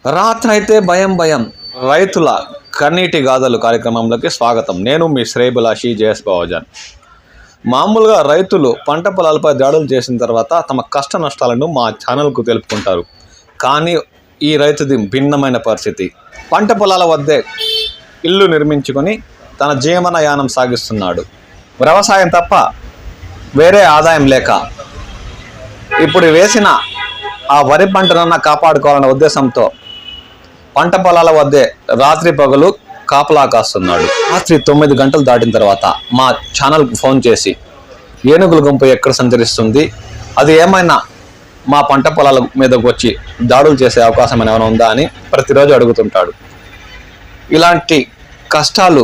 రాత్రి అయితే భయం భయం రైతుల కన్నీటి గాథలు కార్యక్రమంలోకి స్వాగతం. నేను మీ శ్రేయభిలాషి జేఎస్ బావజాన్. మామూలుగా రైతులు పంట పొలాలపై దాడులు చేసిన తర్వాత తమ కష్ట నష్టాలను మా ఛానల్కు తెలుపుకుంటారు. కానీ ఈ రైతుది భిన్నమైన పరిస్థితి. పంట పొలాల వద్దే ఇల్లు నిర్మించుకొని తన జీవనయానం సాగిస్తున్నాడు. వ్యవసాయం తప్ప వేరే ఆదాయం లేక ఇప్పుడు వేసిన ఆ వరి పంటనన్నా కాపాడుకోవాలనే ఉద్దేశంతో పంట పొలాల వద్దే రాత్రి పగలు కాపలా కాస్తున్నాడు. రాత్రి 9 గంటలు దాటిన తర్వాత మా ఛానల్కు ఫోన్ చేసి ఏనుగుల గుంపు ఎక్కడ సంచరిస్తుంది, అది ఏమైనా మా పంట పొలాల మీదకు వచ్చి దాడులు చేసే అవకాశం ఏమైనా ఉందా అని ప్రతిరోజు అడుగుతుంటాడు. ఇలాంటి కష్టాలు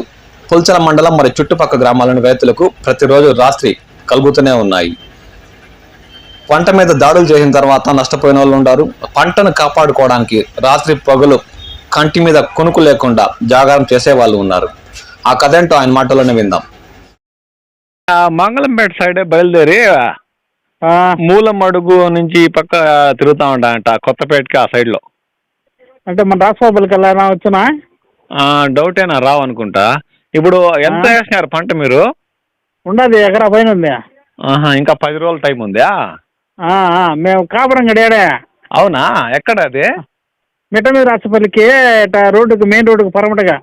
పుల్చల మండలం మరి చుట్టుపక్కల గ్రామాలను రైతులకు ప్రతిరోజు రాత్రి కలుగుతూనే ఉన్నాయి. పంట మీద దాడులు చేసిన తర్వాత నష్టపోయిన వాళ్ళు ఉన్నారు. పంటను కాపాడుకోవడానికి రాత్రి పగలు కంటి మీద కొనుక్కు లేకుండా జాగారం చేసే వాళ్ళు ఉన్నారు. ఆ కథ ఏంటో ఆయన మాటలోనే విందాం. మంగళంపేట సైడే బయలుదేరి మూలం అడుగు నుంచి ఈ పక్క తిరుగుతా ఉంటాయంట, కొత్తపేటకి ఆ సైడ్లో. అంటే మన రాష్ట్రపతికి వెళ్ళానా వచ్చినా డౌటేనా రావు అనుకుంటా. ఇప్పుడు ఎంత వేసినారు పంట మీరు? ఉండదు, ఎకరా పైన ఉంది. ఇంకా 10 రోజుల టైం ఉందా? మేము కాపురం గడియాడే. అవునా, ఎక్కడ అది? మిట్ట మీద రాష్ట్రపతికి రోడ్డుకి మెయిన్ రోడ్డుకి పరమటగా.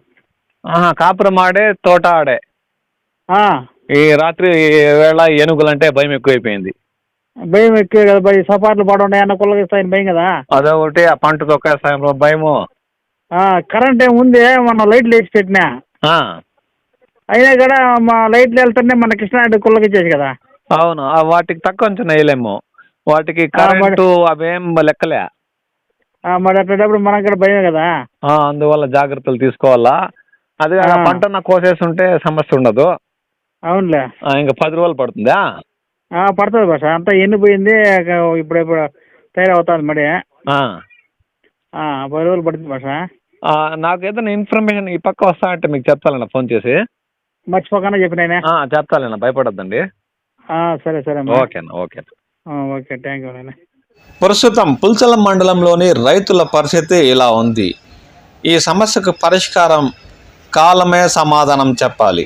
కాపురం ఆడే తోట ఆడే. ఈ రాత్రి వేళ ఏనుగులంటే భయం ఎక్కువైపోయింది. భయం ఎక్కువ కదా భయ, సపాట్లు పడున్నాయి అన్న కుల్లగిస్తాయని భయం కదా. అదొకటి, ఆ పంట తొక్కేస్తాయి భయము. కరెంట్ ఏముంది, మన లైట్లు వేసి పెట్టినా అయినా కూడా మా లైట్లు వెళ్తానే మన కృష్ణారెడ్డి కుల్లగిచ్చేసి కదా. అవును, వాటికి తక్కువ అంచనా వేయలేము, వాటికి కరెంటు అవేం లెక్కలే. మరి అట్లాంటప్పుడు మనకు కూడా భయమే కదా. అందువల్ల జాగ్రత్తలు తీసుకోవాలా. అదే పంట కోసేసి ఉంటే సమస్య ఉండదు. అవునులే. ఇంకా 10 రోజులు పడుతుందా? పడుతుంది భాష, అంతా ఎండిపోయింది. ఇప్పుడు తయారవుతుంది మరి. 10 రోజులు పడుతుంది భాష. నాకు ఏదైనా ఇన్ఫర్మేషన్ ఈ పక్క వస్తా అంటే మీకు చెప్తాలన్నా ఫోన్ చేసి. మర్చిపోకుండా చెప్పిన చెప్తాలేనా, భయపడద్దండి. సరే సరే. ఓకేనా, ఓకే ఓకే, థ్యాంక్ యూ నాయన. ప్రస్తుతం పుల్చల మండలంలోని రైతుల పరిస్థితి ఇలా ఉంది. ఈ సమస్యకు పరిష్కారం కాలమే సమాధానం చెప్పాలి.